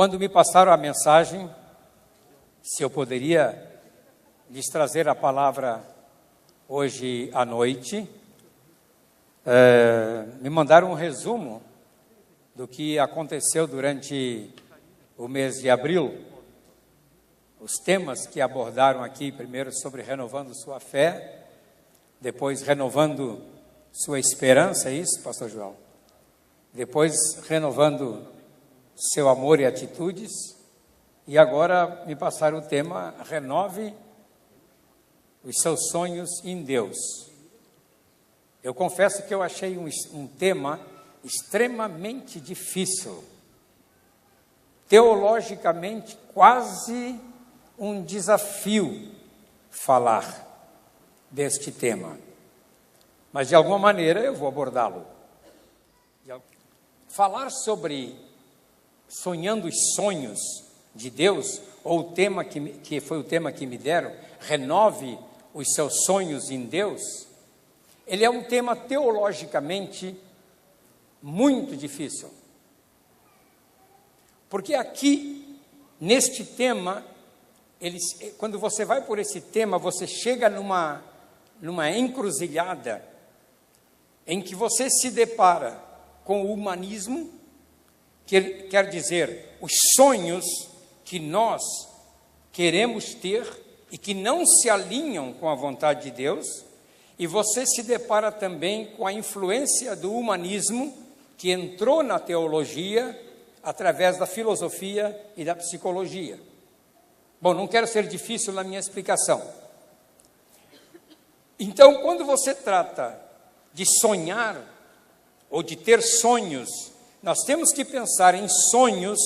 Quando me passaram a mensagem, se eu poderia lhes trazer a palavra hoje à noite, me mandaram um resumo do que aconteceu durante o mês de abril. Os temas que abordaram aqui, primeiro sobre renovando sua fé, depois renovando sua esperança, é isso, pastor João? Depois renovando seu amor e atitudes, e agora me passaram o tema, renove os seus sonhos em Deus. Eu confesso que eu achei um tema extremamente difícil, teologicamente quase um desafio falar deste tema, mas de alguma maneira eu vou abordá-lo. Falar sobre sonhando os sonhos de Deus, ou o tema que foi o tema que me deram, renove os seus sonhos em Deus, ele é um tema teologicamente muito difícil. Porque aqui, neste tema, quando você vai por esse tema, você chega numa encruzilhada em que você se depara com o humanismo, que quer dizer, os sonhos que nós queremos ter e que não se alinham com a vontade de Deus, e você se depara também com a influência do humanismo que entrou na teologia através da filosofia e da psicologia. Bom, não quero ser difícil na minha explicação. Então, quando você trata de sonhar ou de ter sonhos, nós temos que pensar em sonhos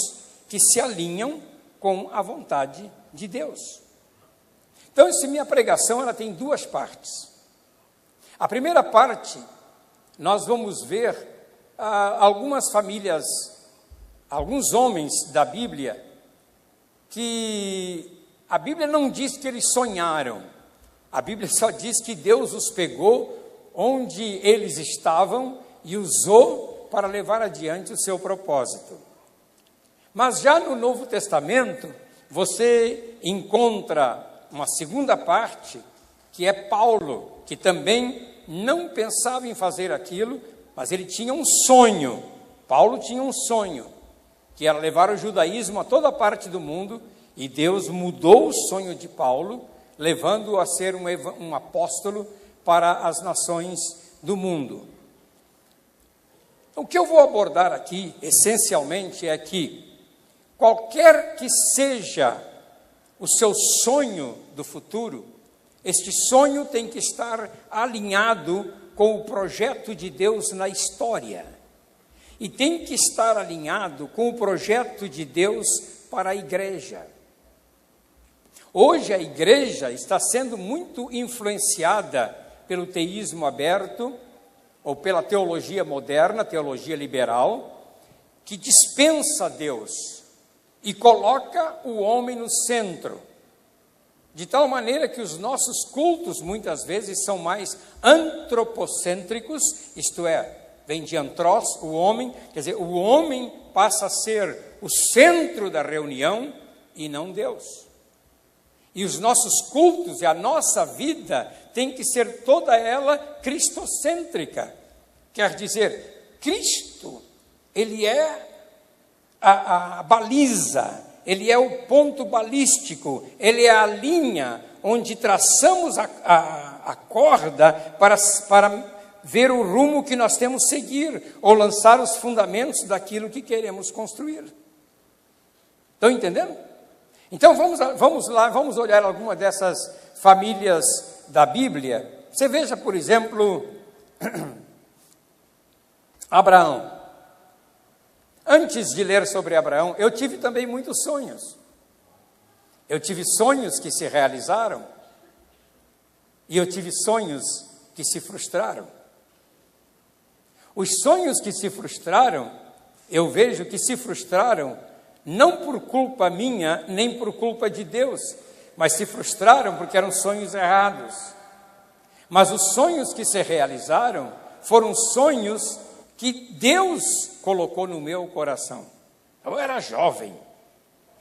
que se alinham com a vontade de Deus. Então, essa minha pregação ela tem duas partes. A primeira parte, nós vamos ver algumas famílias, alguns homens da Bíblia, que a Bíblia não diz que eles sonharam, a Bíblia só diz que Deus os pegou onde eles estavam e usou para levar adiante o seu propósito. Mas já no Novo Testamento, você encontra uma segunda parte, que é Paulo, que também não pensava em fazer aquilo, mas ele tinha um sonho. Paulo tinha um sonho, que era levar o judaísmo a toda parte do mundo, e Deus mudou o sonho de Paulo, levando-o a ser um apóstolo para as nações do mundo. O que eu vou abordar aqui, essencialmente, é que qualquer que seja o seu sonho do futuro, este sonho tem que estar alinhado com o projeto de Deus na história. E tem que estar alinhado com o projeto de Deus para a igreja. Hoje a igreja está sendo muito influenciada pelo teísmo aberto, ou pela teologia moderna, teologia liberal, que dispensa Deus e coloca o homem no centro, de tal maneira que os nossos cultos muitas vezes são mais antropocêntricos, isto é, vem de antros, o homem, quer dizer, o homem passa a ser o centro da reunião e não Deus. E os nossos cultos e a nossa vida tem que ser toda ela cristocêntrica. Quer dizer, Cristo, Ele é a baliza, Ele é o ponto balístico, Ele é a linha onde traçamos a corda para ver o rumo que nós temos que seguir, ou lançar os fundamentos daquilo que queremos construir. Estão entendendo? Então, vamos lá, vamos olhar alguma dessas famílias da Bíblia. Você veja, por exemplo, Abraão. Antes de ler sobre Abraão, eu tive também muitos sonhos. Eu tive sonhos que se realizaram e eu tive sonhos que se frustraram. Os sonhos que se frustraram, eu vejo que se frustraram não por culpa minha, nem por culpa de Deus, mas se frustraram porque eram sonhos errados. Mas os sonhos que se realizaram foram sonhos que Deus colocou no meu coração. Eu era jovem,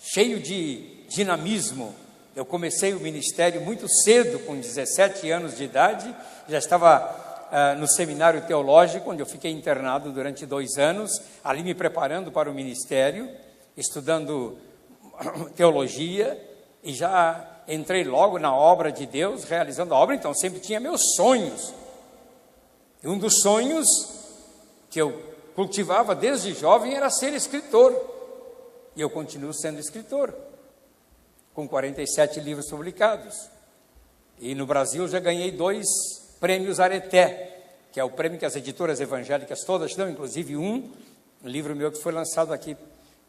cheio de dinamismo. Eu comecei o ministério muito cedo, com 17 anos de idade, já estava no seminário teológico, onde eu fiquei internado durante 2 anos, ali me preparando para o ministério, estudando teologia, e já entrei logo na obra de Deus, realizando a obra. Então sempre tinha meus sonhos, e um dos sonhos que eu cultivava desde jovem era ser escritor, e eu continuo sendo escritor, com 47 livros publicados, e no Brasil já ganhei 2 prêmios Areté, que é o prêmio que as editoras evangélicas todas dão, inclusive um livro meu que foi lançado aqui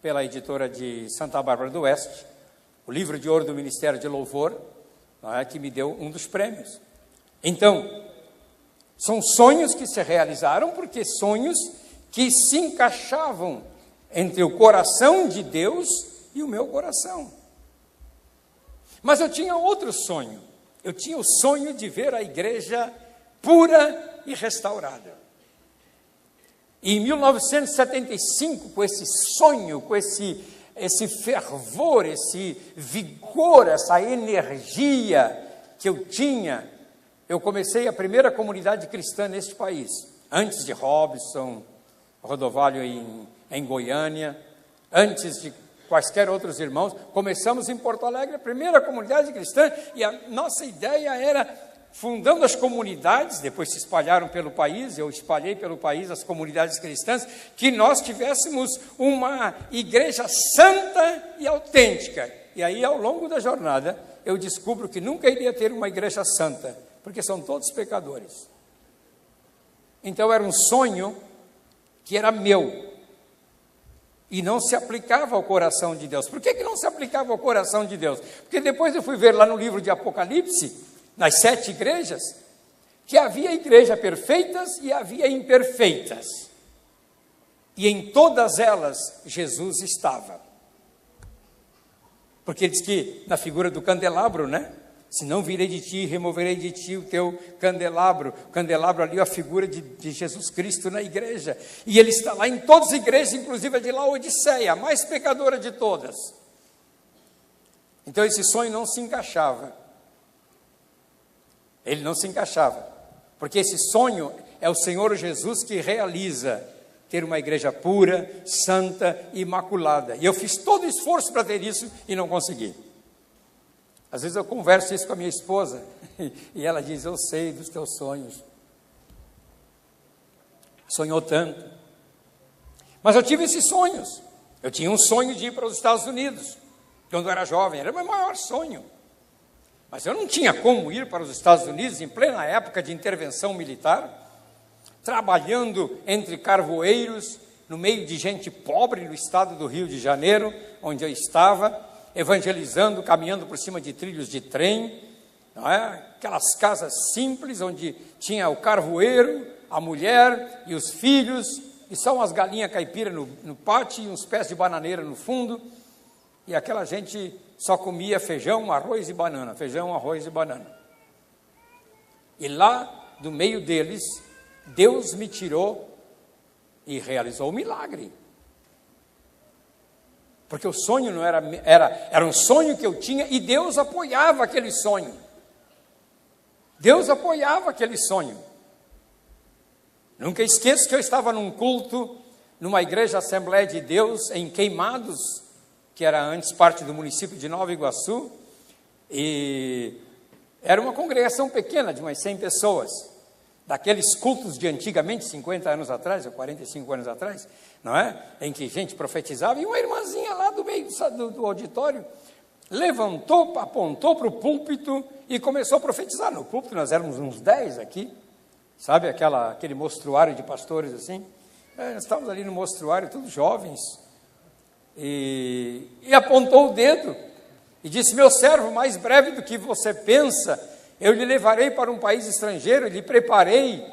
pela editora de Santa Bárbara do Oeste, o livro de ouro do Ministério de Louvor, que me deu um dos prêmios. Então, são sonhos que se realizaram, porque sonhos que se encaixavam entre o coração de Deus e o meu coração. Mas eu tinha outro sonho. Eu tinha o sonho de ver a igreja pura e restaurada. E em 1975, com esse sonho, com esse fervor, esse vigor, essa energia que eu tinha, eu comecei a primeira comunidade cristã neste país, antes de Robson Rodovalho em Goiânia, antes de quaisquer outros irmãos. Começamos em Porto Alegre, a primeira comunidade cristã, e a nossa ideia era, fundando as comunidades, depois se espalharam pelo país, eu espalhei pelo país as comunidades cristãs, que nós tivéssemos uma igreja santa e autêntica. E aí, ao longo da jornada, eu descubro que nunca iria ter uma igreja santa, porque são todos pecadores. Então era um sonho que era meu, e não se aplicava ao coração de Deus. Por que não se aplicava ao coração de Deus? Porque depois eu fui ver lá no livro de Apocalipse, nas 7 igrejas, que havia igrejas perfeitas e havia imperfeitas. E em todas elas, Jesus estava. Porque ele diz que, na figura do candelabro, se não virei de ti, removerei de ti o teu candelabro. O candelabro ali é a figura de Jesus Cristo na igreja. E ele está lá em todas as igrejas, inclusive a de Laodiceia, a mais pecadora de todas. Então esse sonho não se encaixava. Ele não se encaixava. Porque esse sonho é o Senhor Jesus que realiza ter uma igreja pura, santa e imaculada. E eu fiz todo o esforço para ter isso e não consegui. Às vezes eu converso isso com a minha esposa e ela diz: eu sei dos teus sonhos. Sonhou tanto. Mas eu tive esses sonhos. Eu tinha um sonho de ir para os Estados Unidos, quando eu era jovem, era o meu maior sonho. Mas eu não tinha como ir para os Estados Unidos em plena época de intervenção militar, trabalhando entre carvoeiros, no meio de gente pobre no estado do Rio de Janeiro, onde eu estava, evangelizando, caminhando por cima de trilhos de trem, aquelas casas simples, onde tinha o carvoeiro, a mulher e os filhos, e só umas galinhas caipira no pátio e uns pés de bananeira no fundo, e aquela gente só comia feijão, arroz e banana, feijão, arroz e banana. E lá, do meio deles, Deus me tirou e realizou o milagre. Porque o sonho não era um sonho que eu tinha, e Deus apoiava aquele sonho. Deus apoiava aquele sonho. Nunca esqueço que eu estava num culto, numa igreja Assembleia de Deus, em Queimados, que era antes parte do município de Nova Iguaçu, e era uma congregação pequena, de umas 100 pessoas, daqueles cultos de antigamente, 50 anos atrás, ou 45 anos atrás, em que gente profetizava, e uma irmãzinha lá do meio do auditório, levantou, apontou para o púlpito, e começou a profetizar. No púlpito nós éramos uns 10 aqui, sabe, aquele mostruário de pastores assim, nós estávamos ali no mostruário, todos jovens, e apontou o dedo e disse: meu servo, mais breve do que você pensa, eu lhe levarei para um país estrangeiro, lhe prepararei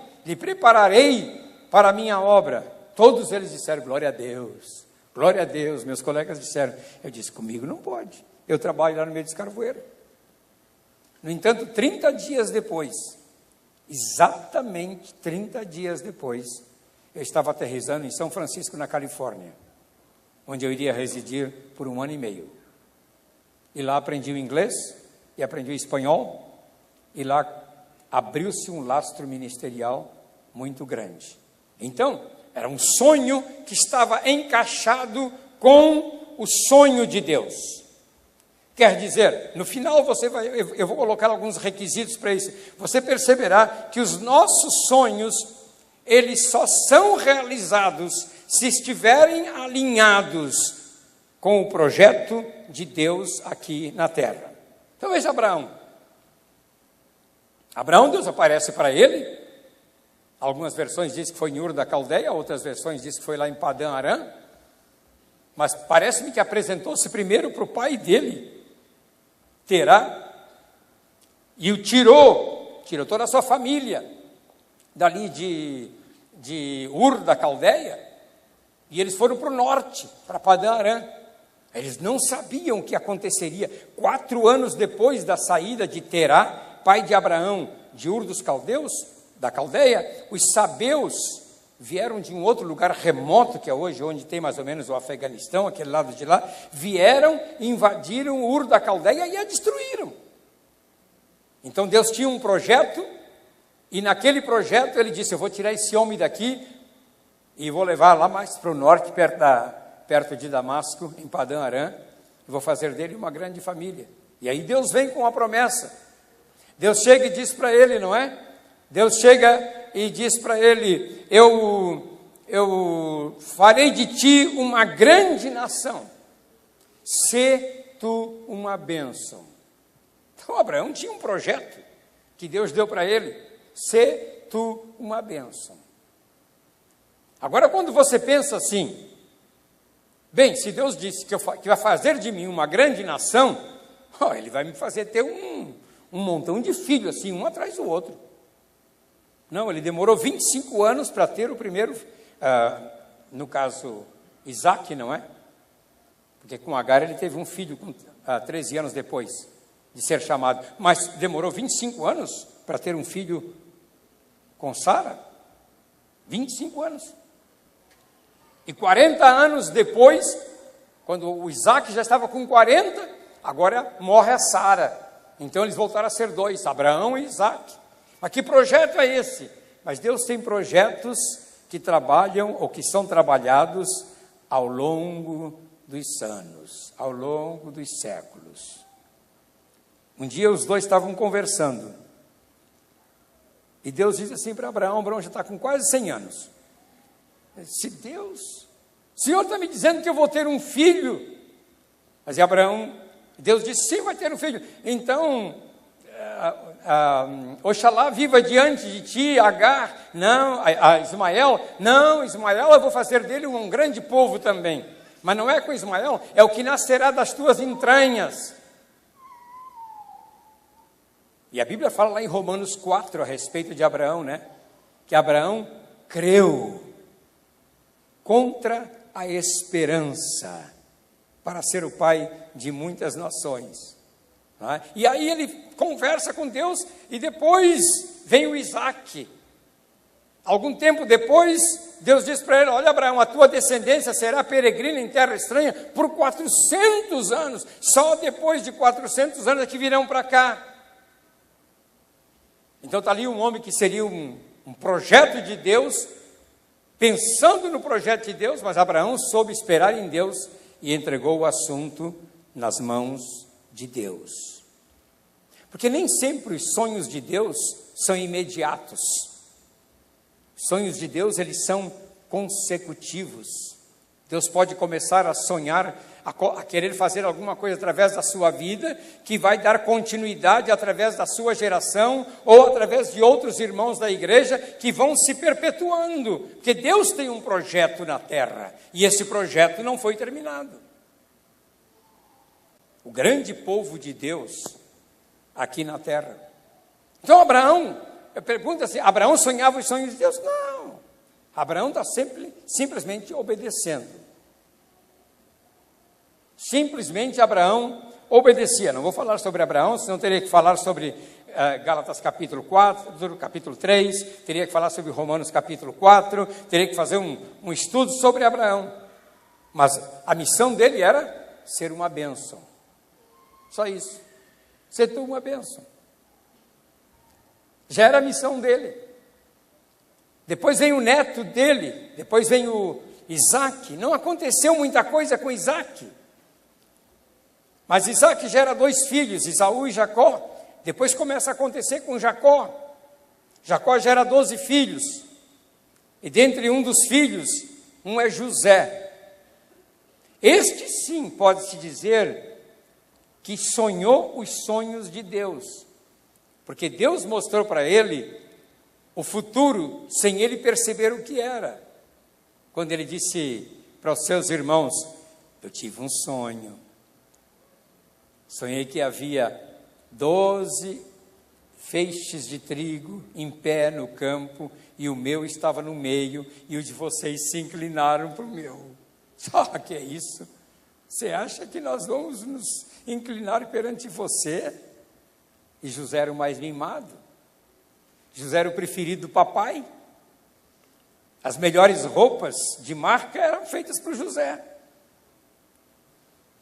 para a minha obra. Todos eles disseram: glória a Deus, meus colegas disseram. Eu disse: comigo não pode, eu trabalho lá no meio dos carvoeiros. No entanto, 30 dias depois, exatamente 30 dias depois, eu estava aterrissando em São Francisco, na Califórnia, onde eu iria residir por 1 ano e meio. E lá aprendi o inglês, e aprendi o espanhol, e lá abriu-se um lastro ministerial muito grande. Então, era um sonho que estava encaixado com o sonho de Deus. Quer dizer, no final eu vou colocar alguns requisitos para isso. Você perceberá que os nossos sonhos, eles só são realizados se estiverem alinhados com o projeto de Deus aqui na terra. Então veja Abraão. Abraão, Deus aparece para ele. Algumas versões dizem que foi em Ur da Caldeia, outras versões dizem que foi lá em Padã Arã. Mas parece-me que apresentou-se primeiro para o pai dele, Terá, e o tirou toda a sua família dali de Ur da Caldeia, e eles foram para o norte, para Padã Arã. Eles não sabiam o que aconteceria. 4 anos depois da saída de Terá, pai de Abraão, de Ur dos Caldeus, da Caldeia, os sabeus vieram de um outro lugar remoto, que é hoje onde tem mais ou menos o Afeganistão, aquele lado de lá, vieram, invadiram Ur da Caldeia e a destruíram. Então Deus tinha um projeto, e naquele projeto ele disse, eu vou tirar esse homem daqui, e vou levar lá mais para o norte, perto de Damasco, em Padã Arã, e vou fazer dele uma grande família. E aí Deus vem com a promessa. Deus chega e diz para ele, não é? Deus chega e diz para ele, eu farei de ti uma grande nação, sê tu uma bênção. Então Abraão tinha um projeto que Deus deu para ele, sê tu uma bênção. Agora quando você pensa assim, bem, se Deus disse que vai fazer de mim uma grande nação, ele vai me fazer ter um montão de filhos, assim, um atrás do outro. Não, ele demorou 25 anos para ter o primeiro, no caso, Isaac, não é? Porque com Agar ele teve um filho 13 anos depois de ser chamado. Mas demorou 25 anos para ter um filho com Sara? 25 anos. E 40 anos depois, quando o Isaac já estava com 40, agora morre a Sara. Então eles voltaram a ser 2, Abraão e Isaac. Mas que projeto é esse? Mas Deus tem projetos que trabalham ou que são trabalhados ao longo dos anos, ao longo dos séculos. Um dia os dois estavam conversando. E Deus diz assim para Abraão, Abraão já está com quase 100 anos. Se Deus, o Senhor está me dizendo que eu vou ter um filho. Mas Deus disse, sim, vai ter um filho. Então, Oxalá viva diante de ti, Agar, não, Ismael, não, Ismael eu vou fazer dele um grande povo também. Mas não é com Ismael, é o que nascerá das tuas entranhas. E a Bíblia fala lá em Romanos 4 a respeito de Abraão, né? Que Abraão creu contra a esperança para ser o pai de muitas nações. Não é? E aí ele conversa com Deus e depois vem o Isaac. Algum tempo depois, Deus diz para ele, olha Abraão, a tua descendência será peregrina em terra estranha por 400 anos. Só depois de 400 anos é que virão para cá. Então está ali um homem que seria um projeto de Deus, pensando no projeto de Deus, mas Abraão soube esperar em Deus e entregou o assunto nas mãos de Deus. Porque nem sempre os sonhos de Deus são imediatos. Os sonhos de Deus, eles são consecutivos. Deus pode começar a sonhar, a querer fazer alguma coisa através da sua vida, que vai dar continuidade através da sua geração, ou através de outros irmãos da igreja, que vão se perpetuando. Porque Deus tem um projeto na terra, e esse projeto não foi terminado. O grande povo de Deus aqui na terra. Então Abraão, eu pergunto assim, Abraão sonhava os sonhos de Deus? Não. Abraão está simplesmente obedecendo. Simplesmente Abraão obedecia. Não vou falar sobre Abraão, senão teria que falar sobre Gálatas capítulo 4, capítulo 3, teria que falar sobre Romanos capítulo 4, teria que fazer um estudo sobre Abraão. Mas a missão dele era ser uma bênção. Só isso. Ser tu uma bênção. Já era a missão dele. Depois vem o neto dele, depois vem o Isaac. Não aconteceu muita coisa com Isaac. Mas Isaac gera 2 filhos, Esaú e Jacó. Depois começa a acontecer com Jacó. Jacó gera 12 filhos. E dentre um dos filhos, um é José. Este sim pode-se dizer que sonhou os sonhos de Deus. Porque Deus mostrou para ele o futuro sem ele perceber o que era. Quando ele disse para os seus irmãos: eu tive um sonho. Sonhei que havia 12 feixes de trigo em pé no campo, e o meu estava no meio, e o de vocês se inclinaram para o meu. Só que é isso? Você acha que nós vamos nos inclinar perante você? E José era o mais mimado. José era o preferido do papai. As melhores roupas de marca eram feitas para o José.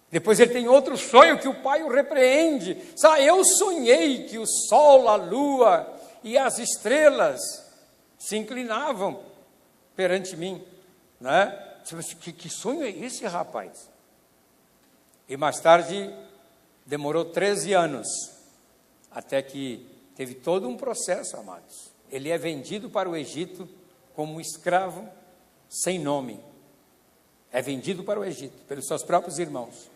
Depois ele tem outro sonho que o pai o repreende. Sabe, eu sonhei que o sol, a lua e as estrelas se inclinavam perante mim. Né? Que sonho é esse, rapaz? E mais tarde, demorou 13 anos, até que teve todo um processo, amados. Ele é vendido para o Egito como um escravo sem nome. É vendido para o Egito, pelos seus próprios irmãos.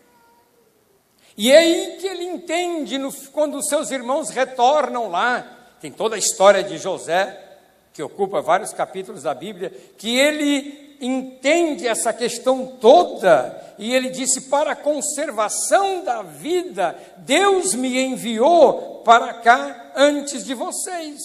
E é aí que ele entende, quando os seus irmãos retornam lá, tem toda a história de José, que ocupa vários capítulos da Bíblia, que ele entende essa questão toda, e ele disse: para a conservação da vida, Deus me enviou para cá antes de vocês.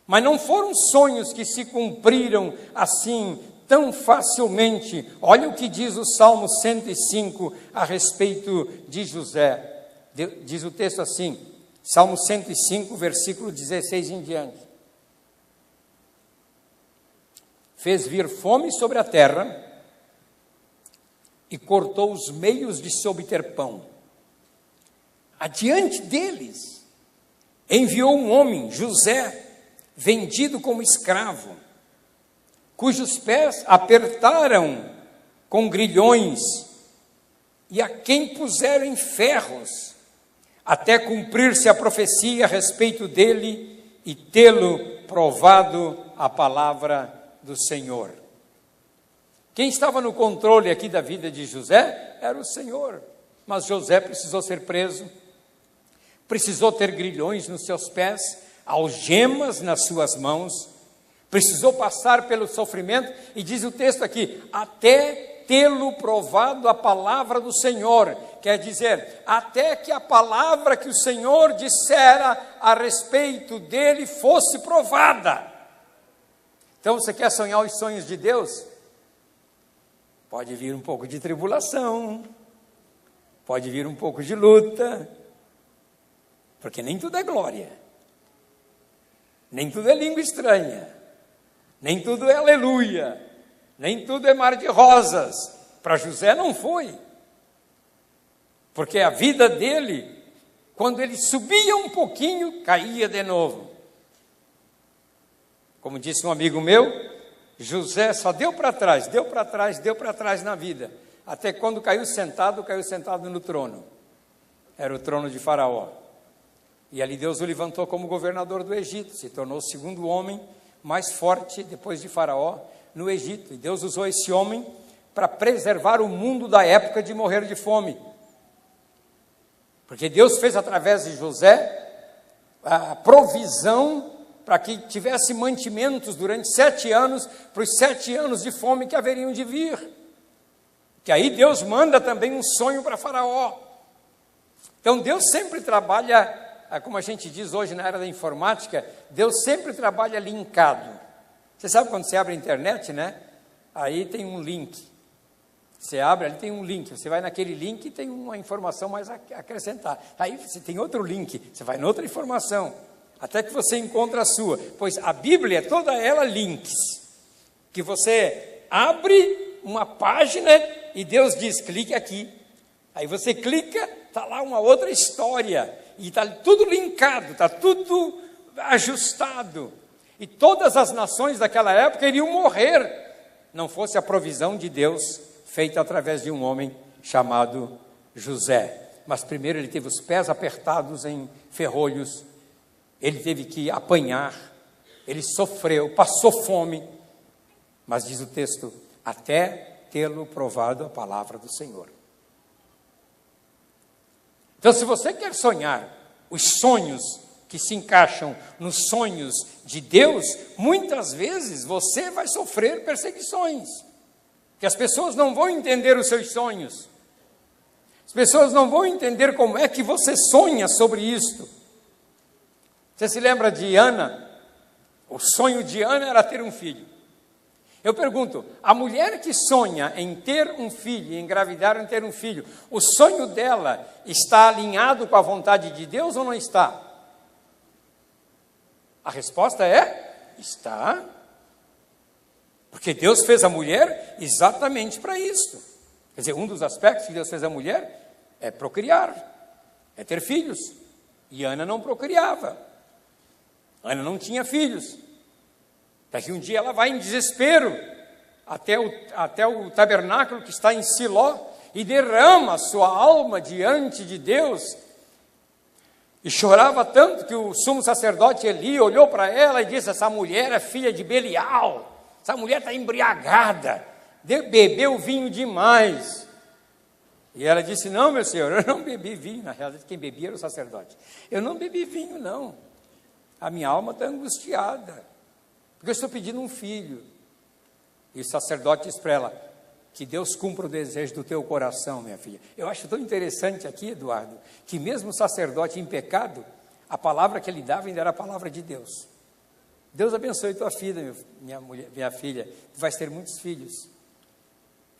Mas não foram sonhos que se cumpriram assim, tão facilmente. Olha o que diz o Salmo 105 a respeito de José. Diz o texto assim, Salmo 105, versículo 16 em diante. Fez vir fome sobre a terra e cortou os meios de se obter pão. Adiante deles, enviou um homem, José, vendido como escravo, cujos pés apertaram com grilhões e a quem puseram em ferros, até cumprir-se a profecia a respeito dele e tê-lo provado a palavra do Senhor. Quem estava no controle aqui da vida de José era o Senhor, mas José precisou ser preso, precisou ter grilhões nos seus pés, algemas nas suas mãos, precisou passar pelo sofrimento, e diz o texto aqui, até tê-lo provado a palavra do Senhor, quer dizer, até que a palavra que o Senhor dissera a respeito dele fosse provada. Então você quer sonhar os sonhos de Deus? Pode vir um pouco de tribulação, pode vir um pouco de luta, porque nem tudo é glória, nem tudo é língua estranha, nem tudo é aleluia, nem tudo é mar de rosas. Para José não foi, porque a vida dele, quando ele subia um pouquinho, caía de novo. Como disse um amigo meu, José só deu para trás, deu para trás, deu para trás na vida, até quando caiu sentado no trono. Era o trono de Faraó. E ali Deus o levantou como governador do Egito, se tornou o segundo homem mais forte depois de Faraó no Egito. E Deus usou esse homem para preservar o mundo da época de morrer de fome. Porque Deus fez através de José a provisão para que tivesse mantimentos durante 7 anos, para os 7 anos de fome que haveriam de vir. Que aí Deus manda também um sonho para Faraó. Então Deus sempre trabalha, como a gente diz hoje na era da informática, Deus sempre trabalha linkado. Você sabe quando você abre a internet, né? Aí tem um link. Você abre, ali tem um link. Você vai naquele link e tem uma informação mais a acrescentar. Aí você tem outro link, você vai em outra informação, até que você encontra a sua. Pois a Bíblia é toda ela links, que você abre uma página e Deus diz, clique aqui. Aí você clica, está lá uma outra história, e está tudo linkado, está tudo ajustado. E todas as nações daquela época iriam morrer, não fosse a provisão de Deus feita através de um homem chamado José. Mas primeiro ele teve os pés apertados em ferrolhos, ele teve que apanhar, ele sofreu, passou fome, mas diz o texto, até tê-lo provado a palavra do Senhor. Então, se você quer sonhar os sonhos que se encaixam nos sonhos de Deus, muitas vezes você vai sofrer perseguições, que as pessoas não vão entender os seus sonhos, as pessoas não vão entender como é que você sonha sobre isto. Você se lembra de Ana? O sonho de Ana era ter um filho. Eu pergunto, a mulher que sonha em ter um filho, em engravidar, em ter um filho, o sonho dela está alinhado com a vontade de Deus ou não está? A resposta é, está. Porque Deus fez a mulher exatamente para isso. Quer dizer, um dos aspectos que Deus fez a mulher é procriar, é ter filhos. E Ana não procriava. Ana não tinha filhos. Daqui um dia ela vai em desespero até o tabernáculo que está em Siló e derrama a sua alma diante de Deus. E chorava tanto que o sumo sacerdote Eli olhou para ela e disse, essa mulher é filha de Belial, essa mulher está embriagada, bebeu vinho demais. E ela disse, não, meu senhor, eu não bebi vinho. Na realidade, quem bebia era o sacerdote. Eu não bebi vinho, não. A minha alma está angustiada, porque eu estou pedindo um filho. E o sacerdote disse para ela, que Deus cumpra o desejo do teu coração, minha filha. Eu acho tão interessante aqui, Eduardo, que mesmo o sacerdote em pecado, a palavra que ele dava ainda era a palavra de Deus. Deus abençoe tua filha, minha filha, tu vais ter muitos filhos.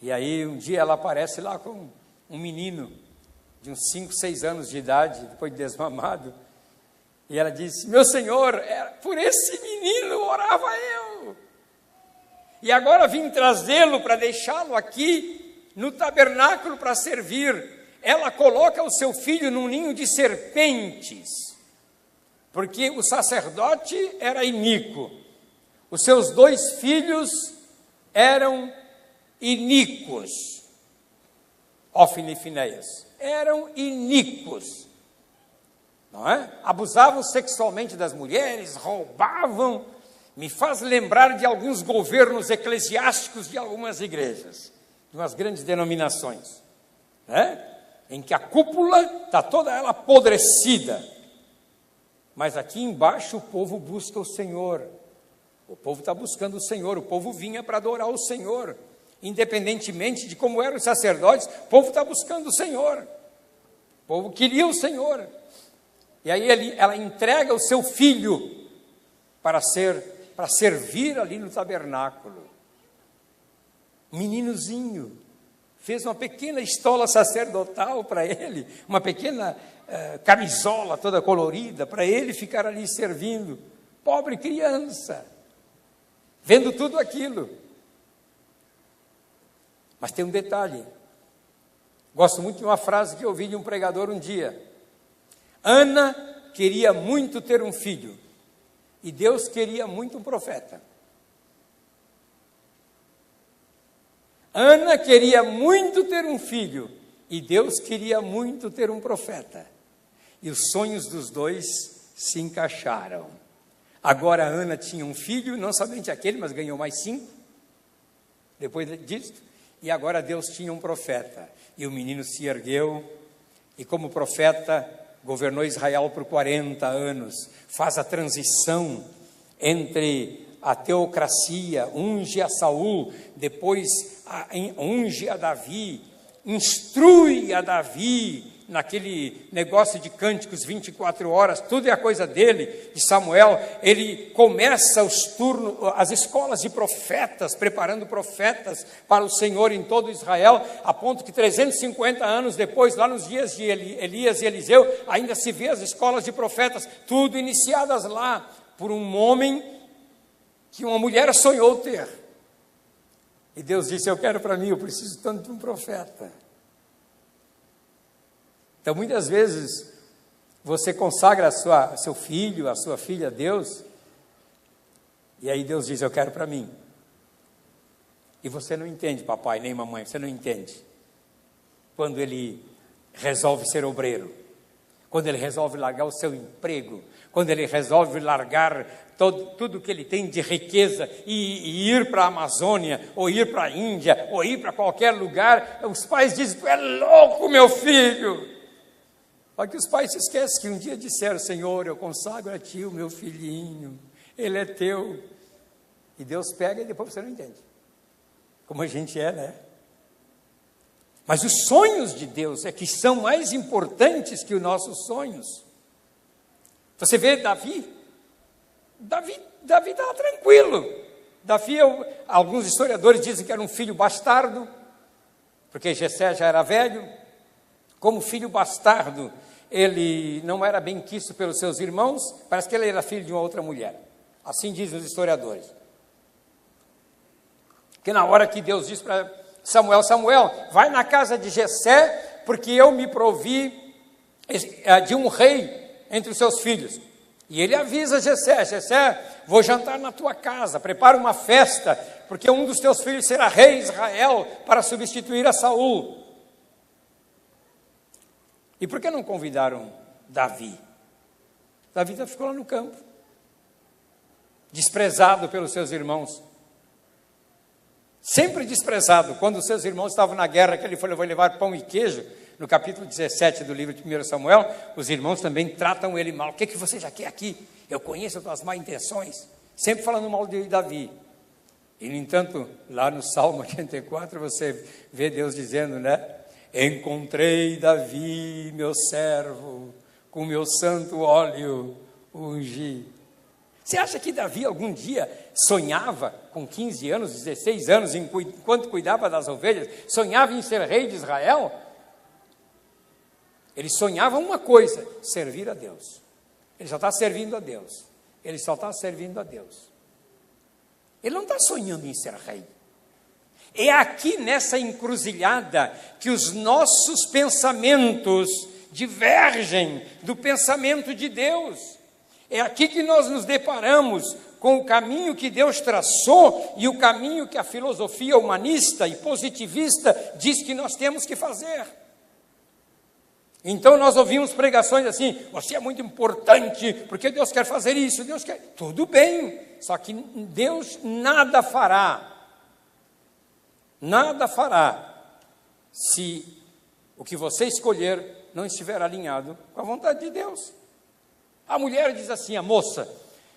E aí um dia ela aparece lá com um menino de uns 5, 6 anos de idade, depois de desmamado, e ela disse, meu Senhor, por esse menino orava eu. E agora vim trazê-lo para deixá-lo aqui no tabernáculo para servir. Ela coloca o seu filho num ninho de serpentes, porque o sacerdote era iníquo. Os seus 2 filhos eram iníquos. Ófine e Finéias. Eram iníquos. Não é? Abusavam sexualmente das mulheres, roubavam. Me faz lembrar de alguns governos eclesiásticos de algumas igrejas, de umas grandes denominações, né? Em que a cúpula está toda ela apodrecida, mas aqui embaixo o povo busca o Senhor, o povo está buscando o Senhor, o povo vinha para adorar o Senhor, independentemente de como eram os sacerdotes, o povo está buscando o Senhor, o povo queria o Senhor, e aí ela entrega o seu filho para servir ali no tabernáculo. Meninozinho, fez uma pequena estola sacerdotal para ele, uma pequena camisola toda colorida, para ele ficar ali servindo. Pobre criança, vendo tudo aquilo. Mas tem um detalhe, gosto muito de uma frase que eu ouvi de um pregador um dia. Ana queria muito ter um filho, e Deus queria muito um profeta. Ana queria muito ter um filho, e Deus queria muito ter um profeta. E os sonhos dos dois se encaixaram. Agora Ana tinha um filho, não somente aquele, mas ganhou mais 5, depois disso. E agora Deus tinha um profeta. E o menino se ergueu, e como profeta, governou Israel por 40 anos, faz a transição entre a teocracia, unge a Saul, depois unge a Davi, instrui a Davi naquele negócio de cânticos 24 horas, tudo é a coisa dele, de Samuel. Ele começa as escolas de profetas, preparando profetas para o Senhor em todo Israel, a ponto que 350 anos depois, lá nos dias de Elias e Eliseu, ainda se vê as escolas de profetas, tudo iniciadas lá por um homem que uma mulher sonhou ter. E Deus disse, eu quero para mim, eu preciso tanto de um profeta. Então, muitas vezes, você consagra seu filho, a sua filha a Deus, e aí Deus diz, eu quero para mim. E você não entende, papai, nem mamãe, você não entende. Quando ele resolve ser obreiro, quando ele resolve largar o seu emprego, quando ele resolve largar tudo que ele tem de riqueza e ir para a Amazônia, ou ir para a Índia, ou ir para qualquer lugar, os pais dizem, tu é louco, meu filho. Só que os pais se esquecem que um dia disseram, Senhor, eu consagro a ti o meu filhinho, ele é teu. E Deus pega e depois você não entende. Como a gente é, né? Mas os sonhos de Deus é que são mais importantes que os nossos sonhos. Você vê Davi estava tranquilo. Davi, alguns historiadores dizem que era um filho bastardo, porque Jessé já era velho. Como filho bastardo, ele não era bem quisto pelos seus irmãos, parece que ele era filho de uma outra mulher. Assim dizem os historiadores. Que na hora que Deus diz para Samuel, vai na casa de Jessé, porque eu me provi de um rei entre os seus filhos. E ele avisa Jessé, vou jantar na tua casa, prepara uma festa, porque um dos teus filhos será rei de Israel para substituir a Saul. E por que não convidaram Davi? Davi ficou lá no campo, desprezado pelos seus irmãos. Sempre desprezado. Quando os seus irmãos estavam na guerra, que ele foi levar pão e queijo, no capítulo 17 do livro de 1 Samuel, os irmãos também tratam ele mal. O que você já quer aqui? Eu conheço as tuas más intenções. Sempre falando mal de Davi. E, no entanto, lá no Salmo 84, você vê Deus dizendo, né? Encontrei Davi, meu servo, com meu santo óleo ungi. Você acha que Davi algum dia sonhava, com 15 anos, 16 anos, enquanto cuidava das ovelhas, sonhava em ser rei de Israel? Ele sonhava uma coisa, servir a Deus. Ele só está servindo a Deus. Ele só está servindo a Deus. Ele não está sonhando em ser rei. É aqui nessa encruzilhada que os nossos pensamentos divergem do pensamento de Deus. É aqui que nós nos deparamos com o caminho que Deus traçou e o caminho que a filosofia humanista e positivista diz que nós temos que fazer. Então nós ouvimos pregações assim, você é muito importante, porque Deus quer fazer isso, Deus quer... Tudo bem, só que Deus nada fará se o que você escolher não estiver alinhado com a vontade de Deus. A mulher diz assim, a moça,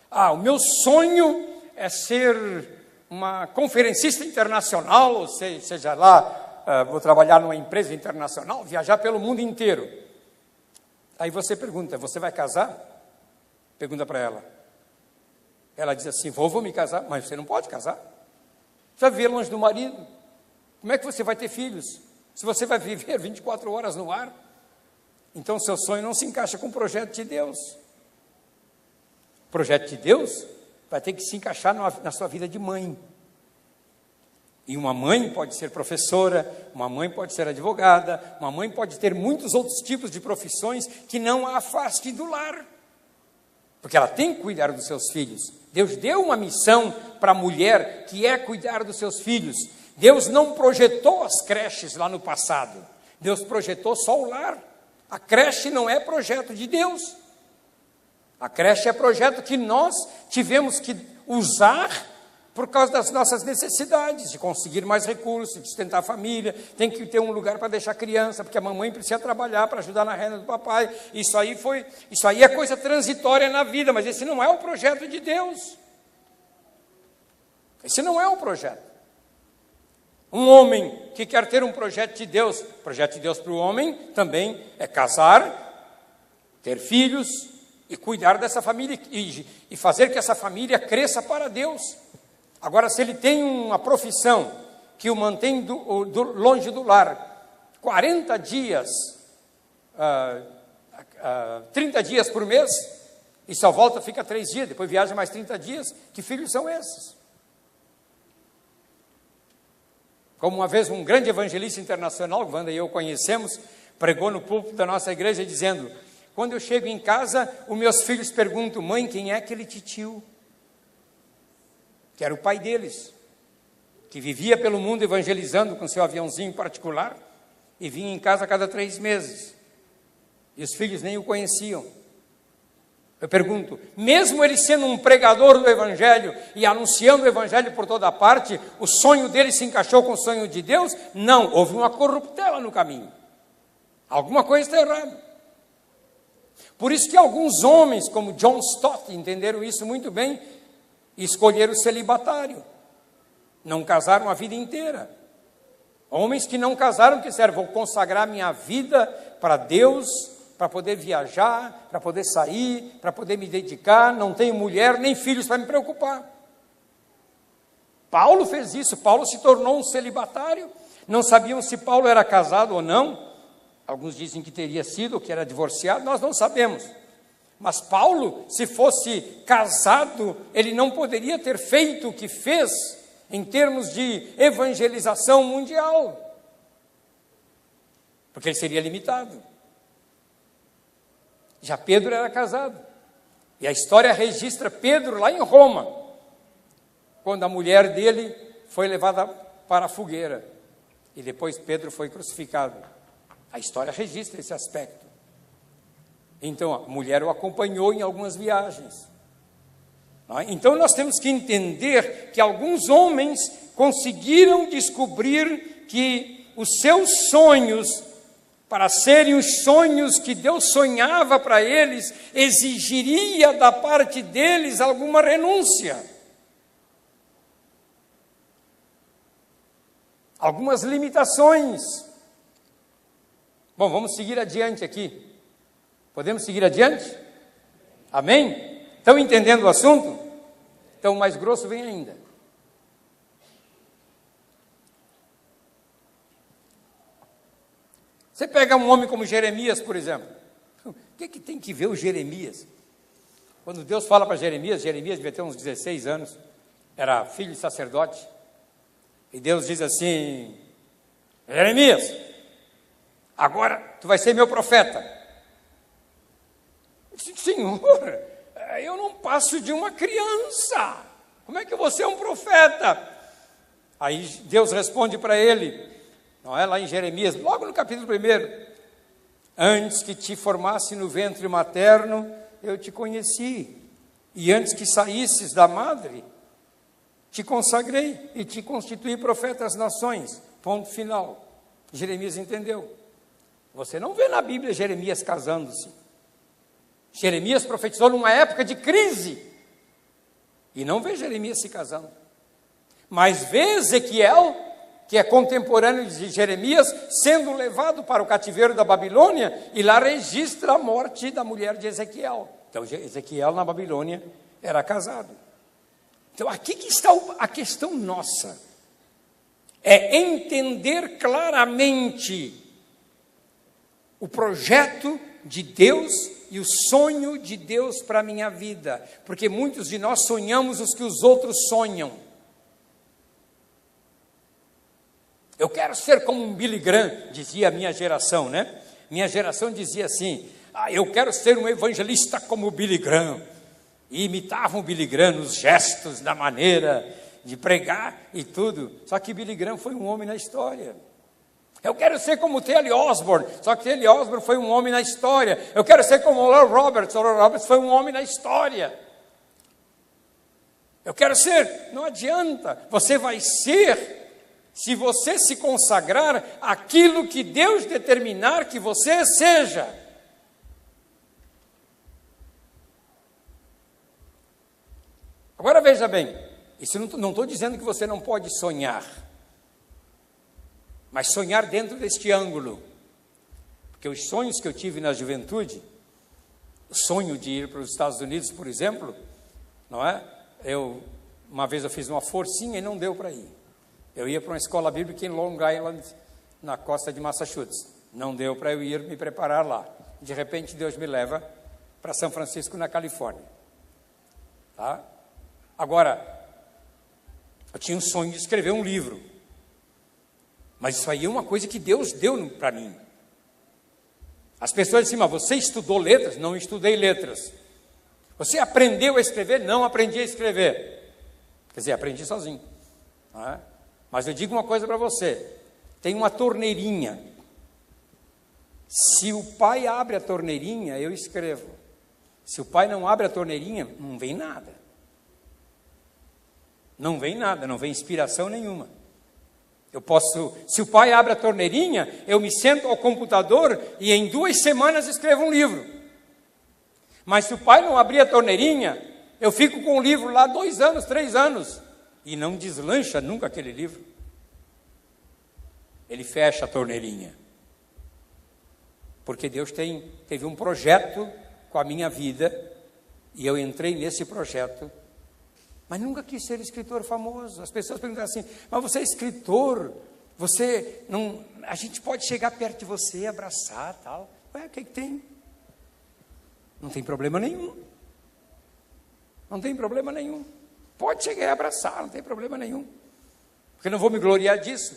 o meu sonho é ser uma conferencista internacional, ou seja lá, vou trabalhar numa empresa internacional, viajar pelo mundo inteiro. Aí você pergunta, você vai casar? Pergunta para ela. Ela diz assim, vou me casar, mas você não pode casar. Você vai viver longe do marido. Como é que você vai ter filhos? Se você vai viver 24 horas no ar? Então seu sonho não se encaixa com o projeto de Deus. O projeto de Deus vai ter que se encaixar na sua vida de mãe. E uma mãe pode ser professora, uma mãe pode ser advogada, uma mãe pode ter muitos outros tipos de profissões que não a afastem do lar. Porque ela tem que cuidar dos seus filhos. Deus deu uma missão para a mulher que é cuidar dos seus filhos. Deus não projetou as creches lá no passado. Deus projetou só o lar. A creche não é projeto de Deus. A creche é projeto que nós tivemos que usar por causa das nossas necessidades, de conseguir mais recursos, de sustentar a família, tem que ter um lugar para deixar a criança, porque a mamãe precisa trabalhar para ajudar na renda do papai. Isso aí é coisa transitória na vida, mas esse não é o projeto de Deus. Esse não é o projeto. Um homem que quer ter um projeto de Deus, o projeto de Deus para o homem também é casar, ter filhos e cuidar dessa família e fazer que essa família cresça para Deus. Agora, se ele tem uma profissão que o mantém longe do lar, 40 dias, 30 dias por mês, e só volta, fica 3 dias, depois viaja mais 30 dias, que filhos são esses? Como uma vez um grande evangelista internacional, Wanda e eu conhecemos, pregou no púlpito da nossa igreja dizendo: quando eu chego em casa, os meus filhos perguntam: mãe, quem é aquele titio? Que era o pai deles, que vivia pelo mundo evangelizando com seu aviãozinho particular e vinha em casa a cada 3 meses. E os filhos nem o conheciam. Eu pergunto, mesmo ele sendo um pregador do evangelho e anunciando o evangelho por toda parte, o sonho dele se encaixou com o sonho de Deus? Não, houve uma corruptela no caminho. Alguma coisa está errada. Por isso que alguns homens, como John Stott, entenderam isso muito bem e escolheram o celibatário. Não casaram a vida inteira. Homens que não casaram, que disseram: vou consagrar minha vida para Deus, para poder viajar, para poder sair, para poder me dedicar, não tenho mulher nem filhos para me preocupar. Paulo fez isso, Paulo se tornou um celibatário. Não sabiam se Paulo era casado ou não. Alguns dizem que teria sido, ou que era divorciado, nós não sabemos. Mas Paulo, se fosse casado, ele não poderia ter feito o que fez em termos de evangelização mundial, porque ele seria limitado. Já Pedro era casado, e a história registra Pedro lá em Roma, quando a mulher dele foi levada para a fogueira, e depois Pedro foi crucificado. A história registra esse aspecto. Então, a mulher o acompanhou em algumas viagens. Então, nós temos que entender que alguns homens conseguiram descobrir que os seus sonhos, para serem os sonhos que Deus sonhava para eles, exigiria da parte deles alguma renúncia. Algumas limitações. Bom, vamos seguir adiante aqui. Podemos seguir adiante? Amém? Estão entendendo o assunto? Então, o mais grosso vem ainda. Você pega um homem como Jeremias, por exemplo. O que tem que ver o Jeremias? Quando Deus fala para Jeremias, Jeremias devia ter uns 16 anos, era filho de sacerdote, e Deus diz assim: Jeremias, agora tu vai ser meu profeta. Eu disse: Senhor, eu não passo de uma criança, como é que eu vou ser um profeta? Aí Deus responde para ele, não é, lá em Jeremias, logo no capítulo 1: antes que te formasse no ventre materno, eu te conheci, e antes que saísses da madre, te consagrei e te constituí profeta às nações. Ponto final. Jeremias entendeu. Você não vê na Bíblia Jeremias casando-se. Jeremias profetizou numa época de crise, e não vê Jeremias se casando. Mas vê Ezequiel, que é contemporâneo de Jeremias, sendo levado para o cativeiro da Babilônia, e lá registra a morte da mulher de Ezequiel. Então, Ezequiel na Babilônia era casado. Então, aqui que está a questão nossa. É entender claramente o projeto de Deus e o sonho de Deus para a minha vida. Porque muitos de nós sonhamos os que os outros sonham. Eu quero ser como um Billy Graham, dizia a minha geração, né? Minha geração dizia assim: eu quero ser um evangelista como o Billy Graham. E imitavam o Billy Graham nos gestos, na maneira de pregar e tudo. Só que Billy Graham foi um homem na história. Eu quero ser como T.L. Osborne, só que T.L. Osborne foi um homem na história. Eu quero ser como Oral Roberts foi um homem na história. Eu quero ser, não adianta, você vai ser, se você se consagrar aquilo que Deus determinar que você seja. Agora veja bem, isso não estou dizendo que você não pode sonhar, mas sonhar dentro deste ângulo, porque os sonhos que eu tive na juventude, o sonho de ir para os Estados Unidos, por exemplo, não é? Uma vez eu fiz uma forcinha e não deu para ir. Eu ia para uma escola bíblica em Long Island, na costa de Massachusetts. Não deu para eu ir me preparar lá. De repente Deus me leva para São Francisco, na Califórnia. Tá? Agora, eu tinha um sonho de escrever um livro, mas isso aí é uma coisa que Deus deu para mim. As pessoas dizem, mas você estudou letras? Não estudei letras. Você aprendeu a escrever? Não aprendi a escrever. Quer dizer, aprendi sozinho. Não é? Mas eu digo uma coisa para você. Tem uma torneirinha. Se o pai abre a torneirinha, eu escrevo. Se o pai não abre a torneirinha, não vem nada. Não vem nada, não vem inspiração nenhuma. Eu posso, se o pai abre a torneirinha, eu me sento ao computador e em 2 semanas escrevo um livro. Mas se o pai não abrir a torneirinha, eu fico com o livro lá 2 anos, 3 anos. E não deslancha nunca aquele livro. Ele fecha a torneirinha. Porque Deus teve um projeto com a minha vida, e eu entrei nesse projeto, mas nunca quis ser escritor famoso. As pessoas perguntam assim, mas você é escritor, você não, a gente pode chegar perto de você, abraçar, tal. Ué, o que tem? Não tem problema nenhum. Não tem problema nenhum. Pode chegar e abraçar, não tem problema nenhum. Porque eu não vou me gloriar disso.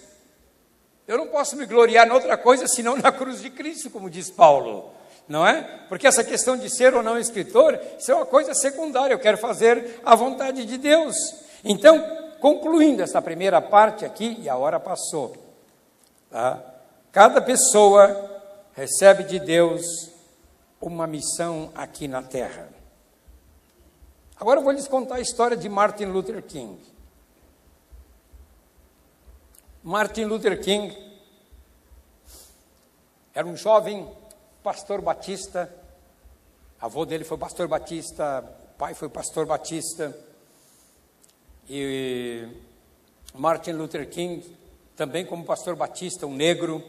Eu não posso me gloriar em outra coisa senão na cruz de Cristo, como diz Paulo. Não é? Porque essa questão de ser ou não escritor, isso é uma coisa secundária. Eu quero fazer a vontade de Deus. Então, concluindo essa primeira parte aqui, e a hora passou. Tá? Cada pessoa recebe de Deus uma missão aqui na terra. Agora eu vou lhes contar a história de Martin Luther King. Martin Luther King era um jovem pastor batista, avô dele foi pastor batista, o pai foi pastor batista, e Martin Luther King, também como pastor batista, um negro,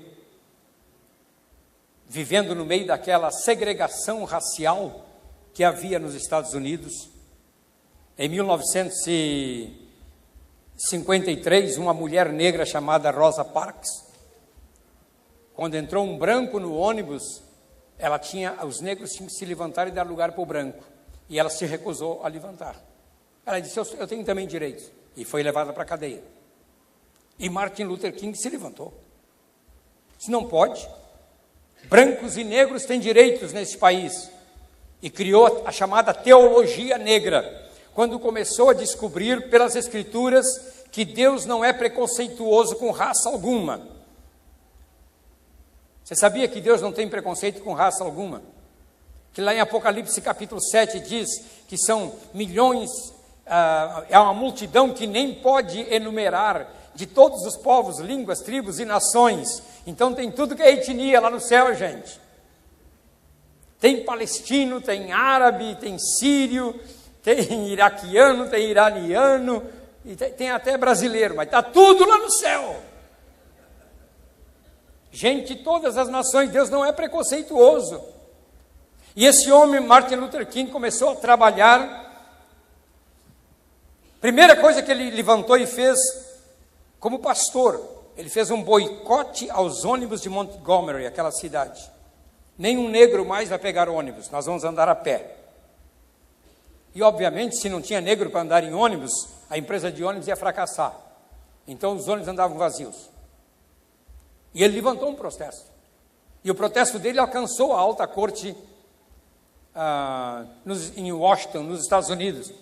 vivendo no meio daquela segregação racial que havia nos Estados Unidos. Em 1953, uma mulher negra chamada Rosa Parks, quando entrou um branco no ônibus, os negros tinham que se levantar e dar lugar para o branco, e ela se recusou a levantar. Ela disse, eu tenho também direitos, e foi levada para a cadeia. E Martin Luther King se levantou. Disse, não pode, brancos e negros têm direitos nesse país, e criou a chamada teologia negra, quando começou a descobrir pelas Escrituras que Deus não é preconceituoso com raça alguma. Você sabia que Deus não tem preconceito com raça alguma? Que lá em Apocalipse capítulo 7 diz que são milhões, é uma multidão que nem pode enumerar, de todos os povos, línguas, tribos e nações. Então tem tudo que é etnia lá no céu, gente. Tem palestino, tem árabe, tem sírio, tem iraquiano, tem iraniano, e tem até brasileiro, mas está tudo lá no céu. Gente de todas as nações, Deus não é preconceituoso. E esse homem, Martin Luther King, começou a trabalhar. Primeira coisa que ele levantou e fez como pastor, ele fez um boicote aos ônibus de Montgomery, aquela cidade. Nenhum negro mais vai pegar ônibus, nós vamos andar a pé. E, obviamente, se não tinha negro para andar em ônibus, a empresa de ônibus ia fracassar. Então, os ônibus andavam vazios. E ele levantou um protesto. E o protesto dele alcançou a alta corte em Washington, nos Estados Unidos.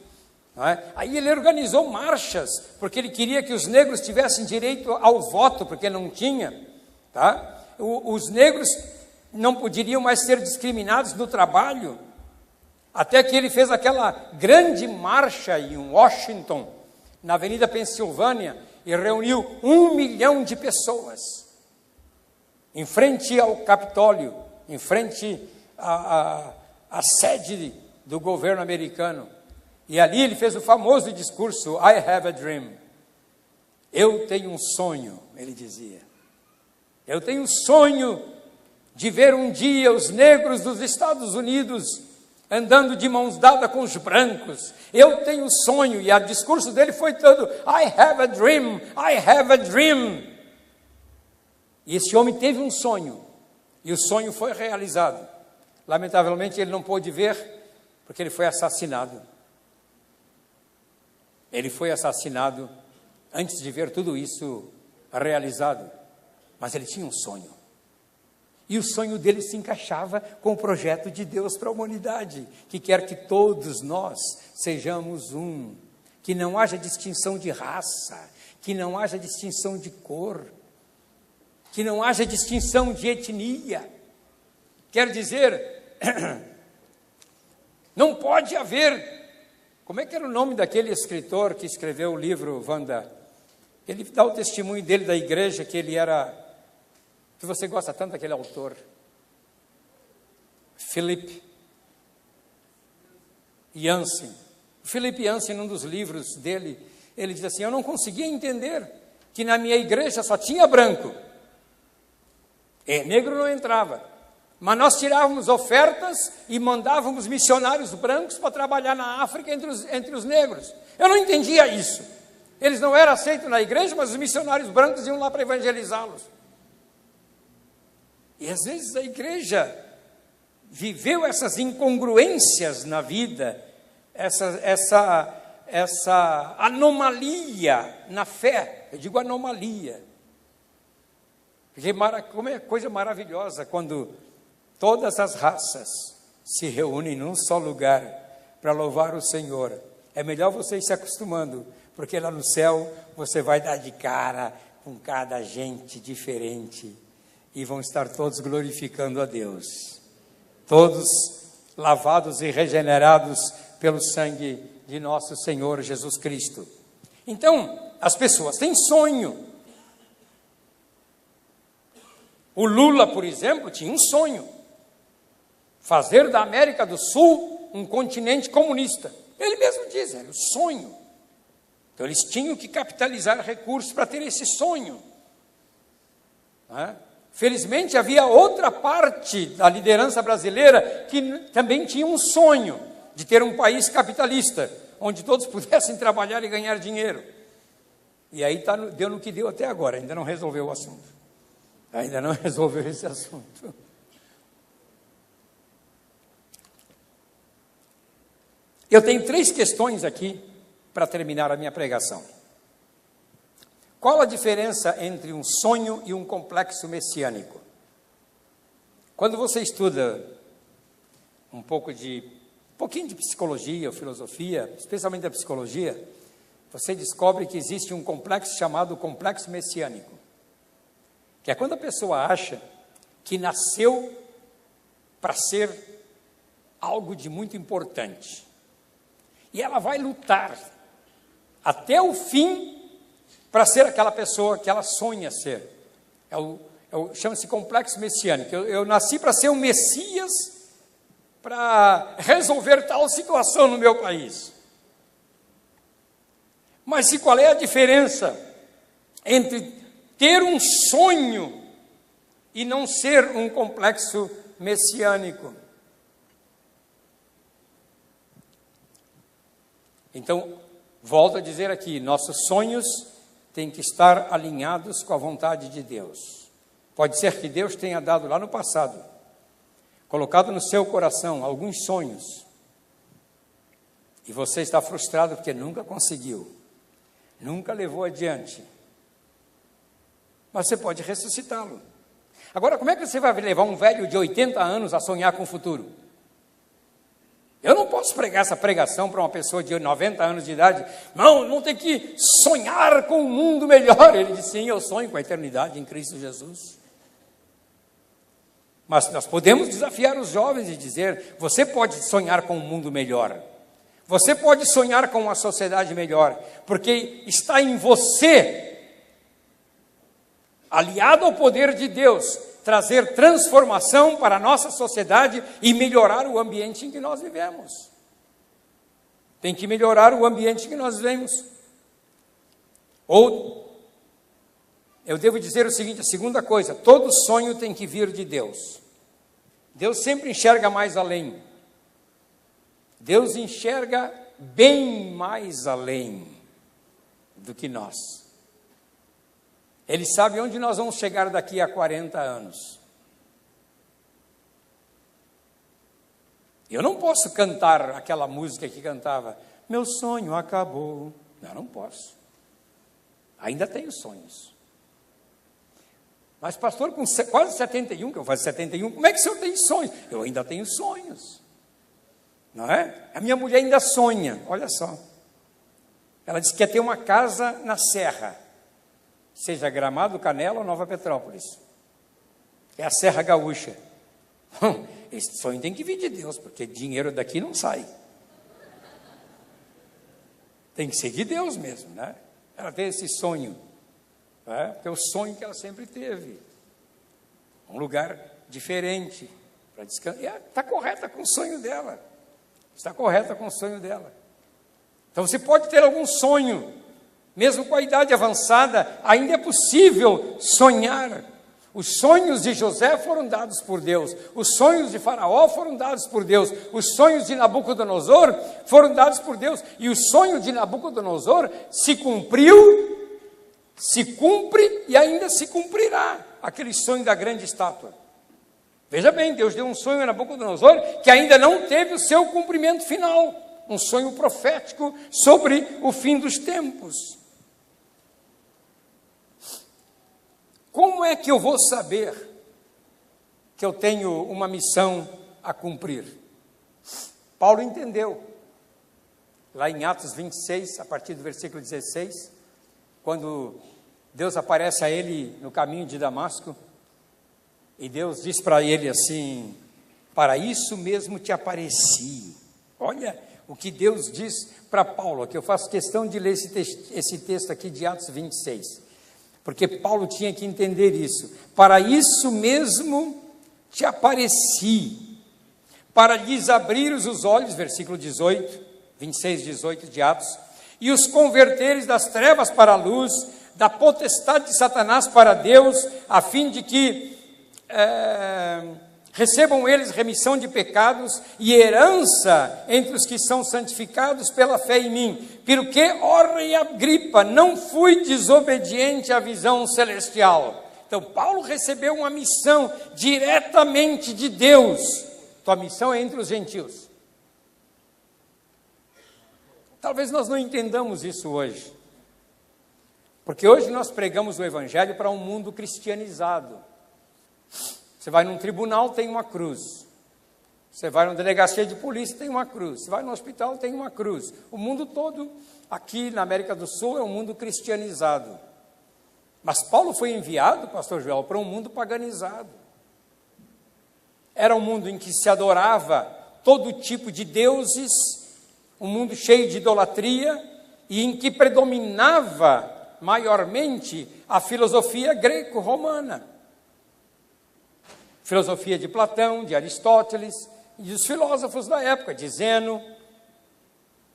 Não é? Aí ele organizou marchas, porque ele queria que os negros tivessem direito ao voto, porque não tinha. Tá? Os negros não poderiam mais ser discriminados no trabalho. Até que ele fez aquela grande marcha em Washington, na Avenida Pensilvânia, e reuniu 1 milhão de pessoas. Em frente ao Capitólio, em frente à sede do governo americano. E ali ele fez o famoso discurso, I have a dream. Eu tenho um sonho, ele dizia. Eu tenho um sonho de ver um dia os negros dos Estados Unidos andando de mãos dadas com os brancos. Eu tenho um sonho. E o discurso dele foi todo, I have a dream, I have a dream. E esse homem teve um sonho, e o sonho foi realizado. Lamentavelmente, ele não pôde ver, porque ele foi assassinado. Ele foi assassinado antes de ver tudo isso realizado. Mas ele tinha um sonho. E o sonho dele se encaixava com o projeto de Deus para a humanidade, que quer que todos nós sejamos um, que não haja distinção de raça, que não haja distinção de cor, que não haja distinção de etnia. Quer dizer, não pode haver... Como é que era o nome daquele escritor que escreveu o livro, Wanda? Ele dá o testemunho dele da igreja, que ele era... que você gosta tanto daquele autor. Philip Yancey. Philip Yancey, num dos livros dele, ele diz assim: eu não conseguia entender que na minha igreja só tinha branco. Negro não entrava. Mas nós tirávamos ofertas e mandávamos missionários brancos para trabalhar na África entre os negros. Eu não entendia isso. Eles não eram aceitos na igreja, mas os missionários brancos iam lá para evangelizá-los. E às vezes a igreja viveu essas incongruências na vida, essa anomalia na fé. Eu digo anomalia. Porque como é coisa maravilhosa quando todas as raças se reúnem num só lugar para louvar o Senhor. É melhor você ir se acostumando, porque lá no céu você vai dar de cara com cada gente diferente e vão estar todos glorificando a Deus. Todos lavados e regenerados pelo sangue de nosso Senhor Jesus Cristo. Então, as pessoas têm sonho. O Lula, por exemplo, tinha um sonho: fazer da América do Sul um continente comunista. Ele mesmo diz, era o sonho. Então, eles tinham que capitalizar recursos para ter esse sonho. Felizmente, havia outra parte da liderança brasileira que também tinha um sonho de ter um país capitalista, onde todos pudessem trabalhar e ganhar dinheiro. E aí deu no que deu até agora, ainda não resolveu o assunto. Ainda não resolveu esse assunto. Eu tenho 3 questões aqui para terminar a minha pregação. Qual a diferença entre um sonho e um complexo messiânico? Quando você estuda um pouquinho de psicologia ou filosofia, especialmente da psicologia, você descobre que existe um complexo chamado complexo messiânico, que é quando a pessoa acha que nasceu para ser algo de muito importante. E ela vai lutar até o fim para ser aquela pessoa que ela sonha ser. Chama-se complexo messiânico. Eu nasci para ser um Messias, para resolver tal situação no meu país. Mas qual é a diferença entre ter um sonho e não ser um complexo messiânico? Então, volto a dizer aqui, nossos sonhos têm que estar alinhados com a vontade de Deus. Pode ser que Deus tenha dado lá no passado, colocado no seu coração alguns sonhos, e você está frustrado porque nunca conseguiu, nunca levou adiante. Mas você pode ressuscitá-lo. Agora, como é que você vai levar um velho de 80 anos a sonhar com o futuro? Eu não posso pregar essa pregação para uma pessoa de 90 anos de idade. Não tem que sonhar com um mundo melhor. Ele disse, sim, eu sonho com a eternidade em Cristo Jesus. Mas nós podemos desafiar os jovens e dizer, você pode sonhar com um mundo melhor. Você pode sonhar com uma sociedade melhor, porque está em você, aliado ao poder de Deus, trazer transformação para a nossa sociedade e melhorar o ambiente em que nós vivemos. Tem que melhorar o ambiente em que nós vivemos. Ou, eu devo dizer o seguinte, a segunda coisa, todo sonho tem que vir de Deus. Deus sempre enxerga mais além. Deus enxerga bem mais além do que nós. Ele sabe onde nós vamos chegar daqui a 40 anos. Eu não posso cantar aquela música que cantava, meu sonho acabou. Não posso. Ainda tenho sonhos. Mas pastor, com quase 71, que eu faço 71, como é que o senhor tem sonhos? Eu ainda tenho sonhos, não é? A minha mulher ainda sonha, olha só. Ela disse que quer ter uma casa na Serra, seja Gramado, Canela ou Nova Petrópolis. É a Serra Gaúcha. Esse sonho tem que vir de Deus, porque dinheiro daqui não sai. Tem que ser de Deus mesmo, né? Ela tem esse sonho, né? Porque é o sonho que ela sempre teve. Um lugar diferente para descansar. E está correta com o sonho dela. Está correta com o sonho dela. Então você pode ter algum sonho, mesmo com a idade avançada, ainda é possível sonhar. Os sonhos de José foram dados por Deus, os sonhos de Faraó foram dados por Deus, os sonhos de Nabucodonosor foram dados por Deus, e o sonho de Nabucodonosor se cumpriu, se cumpre e ainda se cumprirá, aquele sonho da grande estátua. Veja bem, Deus deu um sonho a Nabucodonosor que ainda não teve o seu cumprimento final, um sonho profético sobre o fim dos tempos. Como é que eu vou saber que eu tenho uma missão a cumprir? Paulo entendeu, lá em Atos 26, a partir do versículo 16, quando Deus aparece a ele no caminho de Damasco, e Deus diz para ele assim: para isso mesmo te apareci. Olha o que Deus diz para Paulo, que eu faço questão de ler esse texto aqui de Atos 26. Porque Paulo tinha que entender isso. Para isso mesmo te apareci, para lhes abrir os olhos, versículo 18, 26, 18 de Atos, e os converteres das trevas para a luz, da potestade de Satanás para Deus, a fim de que recebam eles remissão de pecados e herança entre os que são santificados pela fé em mim. Porque, ó rei Agripa, não fui desobediente à visão celestial. Então, Paulo recebeu uma missão diretamente de Deus. Tua missão é entre os gentios. Talvez nós não entendamos isso hoje. Porque hoje nós pregamos o evangelho para um mundo cristianizado. Você vai num tribunal, tem uma cruz. Você vai numa delegacia de polícia, tem uma cruz. Você vai no hospital, tem uma cruz. O mundo todo, aqui na América do Sul, é um mundo cristianizado. Mas Paulo foi enviado, pastor Joel, para um mundo paganizado. Era um mundo em que se adorava todo tipo de deuses, um mundo cheio de idolatria, e em que predominava maiormente a filosofia greco-romana. Filosofia de Platão, de Aristóteles e dos filósofos da época, de Zeno.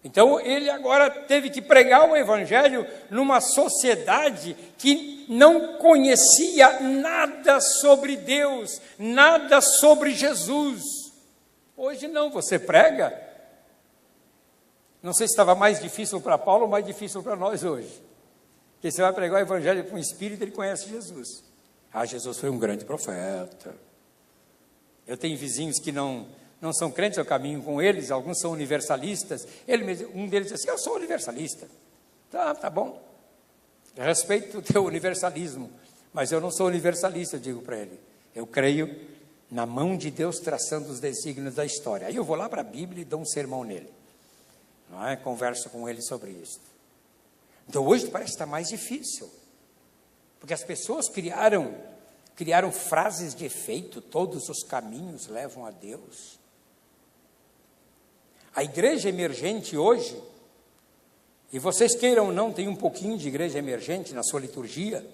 Então, ele agora teve que pregar o evangelho numa sociedade que não conhecia nada sobre Deus, nada sobre Jesus. Hoje não, você prega. Não sei se estava mais difícil para Paulo ou mais difícil para nós hoje. Porque você vai pregar o evangelho para um espírito, ele conhece Jesus. Ah, Jesus foi um grande profeta. Eu tenho vizinhos que não são crentes, eu caminho com eles, alguns são universalistas. Um deles diz assim: eu sou universalista. Tá bom. Eu respeito o teu universalismo, mas eu não sou universalista, eu digo para ele. Eu creio na mão de Deus traçando os desígnios da história. Aí eu vou lá para a Bíblia e dou um sermão nele. Não é? Converso com ele sobre isso. Então hoje parece estar mais difícil, porque as pessoas criaram frases de efeito: todos os caminhos levam a Deus. A igreja emergente hoje, e vocês queiram ou não, tem um pouquinho de igreja emergente na sua liturgia,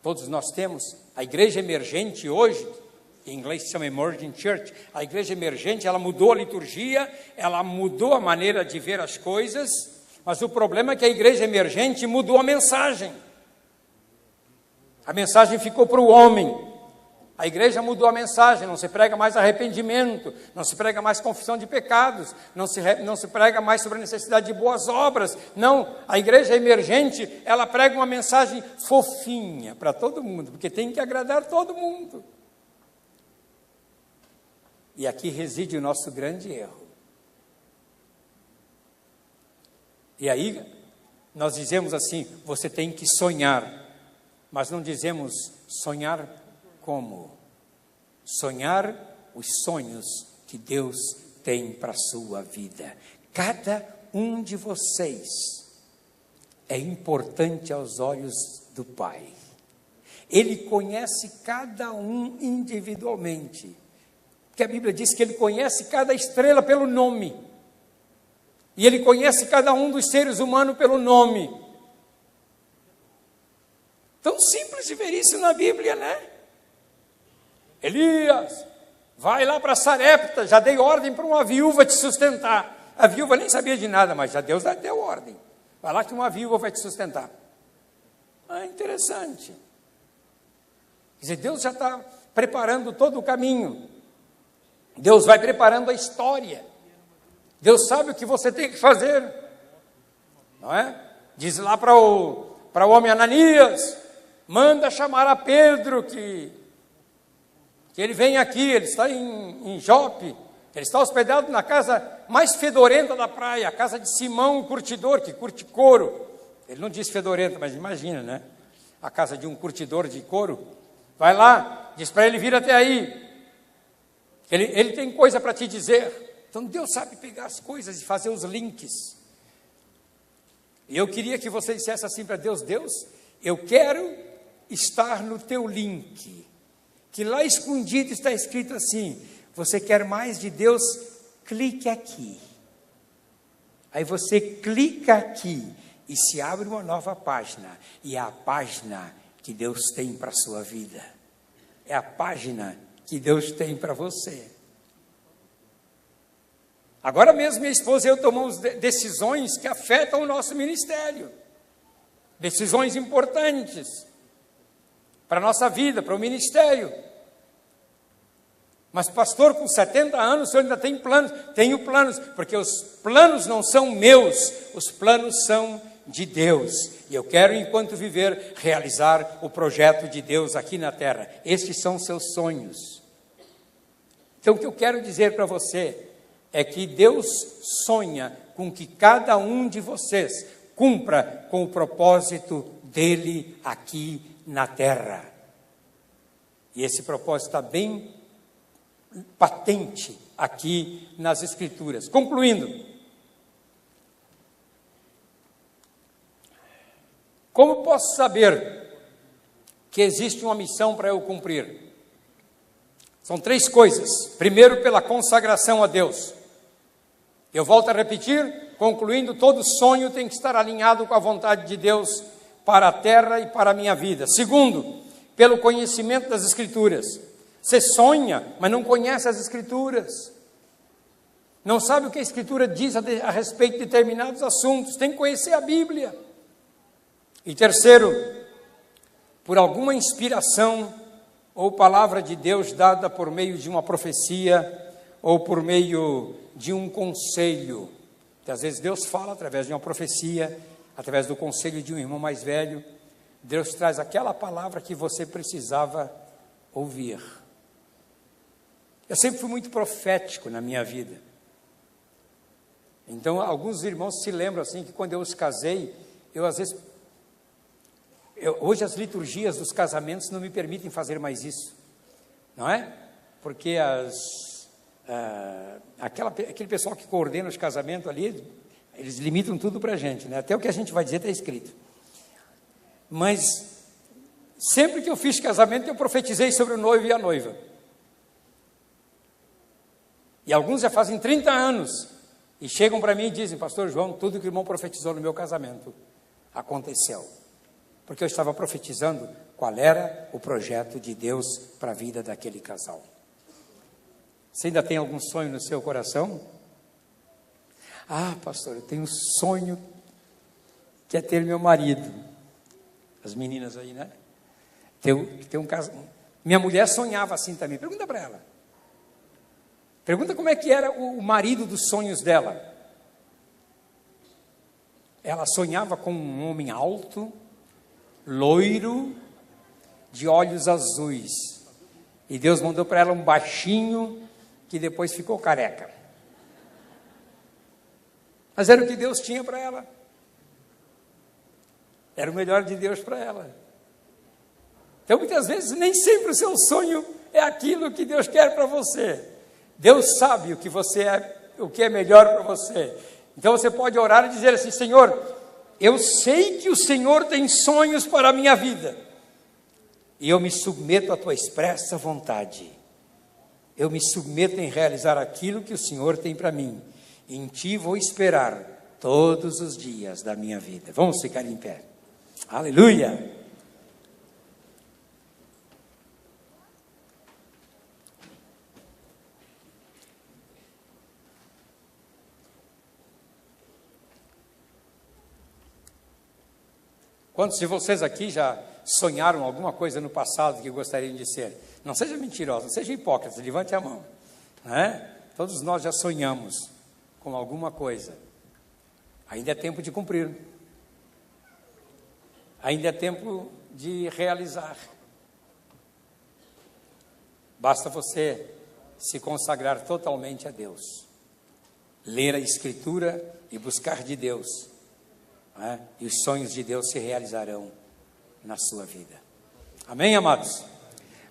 todos nós temos. A igreja emergente hoje, em inglês se chama Emerging Church, a igreja emergente, ela mudou a liturgia, ela mudou a maneira de ver as coisas, mas o problema é que a igreja emergente mudou a mensagem. A mensagem ficou para o homem. A igreja mudou a mensagem, não se prega mais arrependimento, não se prega mais confissão de pecados, não se prega mais sobre a necessidade de boas obras. Não, a igreja emergente, ela prega uma mensagem fofinha para todo mundo, porque tem que agradar todo mundo. E aqui reside o nosso grande erro. E aí, nós dizemos assim: você tem que sonhar. mas não dizemos sonhar como? Sonhar os sonhos que Deus tem para a sua vida. Cada um de vocês é importante aos olhos do Pai. Ele conhece cada um individualmente. Porque a Bíblia diz que Ele conhece cada estrela pelo nome. E Ele conhece cada um dos seres humanos pelo nome. Tão simples de ver isso na Bíblia, né? Elias, vai lá para Sarepta, já dei ordem para uma viúva te sustentar. A viúva nem sabia de nada, mas já Deus deu ordem. Vai lá que uma viúva vai te sustentar. Interessante. Quer dizer, Deus já está preparando todo o caminho. Deus vai preparando a história. Deus sabe o que você tem que fazer. Não é? Diz lá para o homem Ananias, manda chamar a Pedro que ele vem aqui, ele está em Jope, ele está hospedado na casa mais fedorenta da praia, a casa de Simão, o curtidor, que curte couro. Ele não diz fedorenta, mas imagina, né? A casa de um curtidor de couro. Vai lá, diz para ele vir até aí. Ele tem coisa para te dizer. Então Deus sabe pegar as coisas e fazer os links. E eu queria que você dissesse assim para Deus: Deus, eu quero estar no teu link. Que lá escondido está escrito assim: você quer mais de Deus? Clique aqui. Aí você clica aqui e se abre uma nova página. E é a página que Deus tem para a sua vida. É a página que Deus tem para você. Agora mesmo minha esposa e eu tomamos decisões que afetam o nosso ministério. Decisões importantes para a nossa vida, para o ministério. Mas pastor, com 70 anos, o senhor ainda tem planos? Tenho planos, porque os planos não são meus, os planos são de Deus. E eu quero, enquanto viver, realizar o projeto de Deus aqui na terra. Estes são seus sonhos. Então, o que eu quero dizer para você é que Deus sonha com que cada um de vocês cumpra com o propósito dele aqui na terra. E esse propósito está bem patente aqui nas Escrituras. Concluindo, como posso saber que existe uma missão para eu cumprir? São 3 coisas. Primeiro, pela consagração a Deus. Eu volto a repetir, concluindo, todo sonho tem que estar alinhado com a vontade de Deus para a terra e para a minha vida. Segundo, pelo conhecimento das Escrituras. Você sonha, mas não conhece as Escrituras. Não sabe o que a Escritura diz a respeito de determinados assuntos. Tem que conhecer a Bíblia. E terceiro, por alguma inspiração ou palavra de Deus dada por meio de uma profecia ou por meio de um conselho. Que às vezes Deus fala através de uma profecia, através do conselho de um irmão mais velho. Deus traz aquela palavra que você precisava ouvir. Eu sempre fui muito profético na minha vida. Então, alguns irmãos se lembram assim, que quando eu os casei, eu às vezes... hoje as liturgias dos casamentos não me permitem fazer mais isso. Não é? Porque aquele pessoal que coordena os casamentos ali, eles limitam tudo para a gente, né? Até o que a gente vai dizer está escrito. Mas, sempre que eu fiz casamento, eu profetizei sobre o noivo e a noiva. E alguns já fazem 30 anos, e chegam para mim e dizem: pastor João, tudo que o irmão profetizou no meu casamento aconteceu. Porque eu estava profetizando qual era o projeto de Deus para a vida daquele casal. Você ainda tem algum sonho no seu coração? Ah, pastor, eu tenho um sonho que é ter meu marido. As meninas aí, né? Ter um caso. Minha mulher sonhava assim também. Pergunta para ela. Pergunta como é que era o marido dos sonhos dela. Ela sonhava com um homem alto, loiro, de olhos azuis. E Deus mandou para ela um baixinho, que depois ficou careca. Mas era o que Deus tinha para ela. Era o melhor de Deus para ela. Então, muitas vezes, nem sempre o seu sonho é aquilo que Deus quer para você. Deus sabe o que é melhor para você. Então, você pode orar e dizer assim: Senhor, eu sei que o Senhor tem sonhos para a minha vida, e eu me submeto à tua expressa vontade. Eu me submeto em realizar aquilo que o Senhor tem para mim. Em ti vou esperar todos os dias da minha vida. Vamos ficar em pé. Aleluia! Quantos de vocês aqui já sonharam alguma coisa no passado que gostariam de ser? Não seja mentiroso, não seja hipócrita, levante a mão. Todos nós já sonhamos com alguma coisa. Ainda é tempo de cumprir. Ainda é tempo de realizar. Basta você se consagrar totalmente a Deus. Ler a Escritura e buscar de Deus. E os sonhos de Deus se realizarão na sua vida. Amém, amados?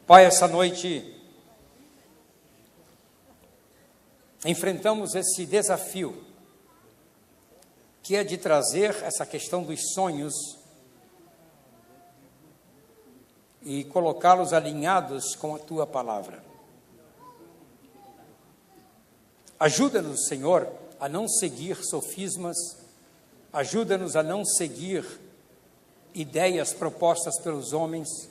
Pai, essa noite enfrentamos esse desafio, que é de trazer essa questão dos sonhos e colocá-los alinhados com a Tua Palavra. Ajuda-nos, Senhor, a não seguir sofismas. Ajuda-nos a não seguir ideias propostas pelos homens.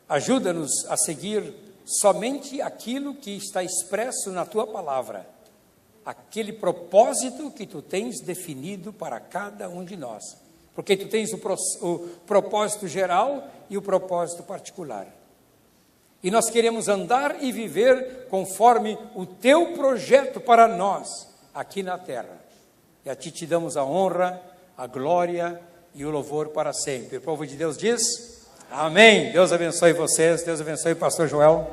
Ajuda-nos a seguir somente aquilo que está expresso na Tua Palavra, aquele propósito que Tu tens definido para cada um de nós, porque Tu tens o propósito geral e o propósito particular. E nós queremos andar e viver conforme o Teu projeto para nós, aqui na terra. E a Ti te damos a honra, a glória e o louvor para sempre. O povo de Deus diz: amém. Deus abençoe vocês, Deus abençoe o pastor Joel.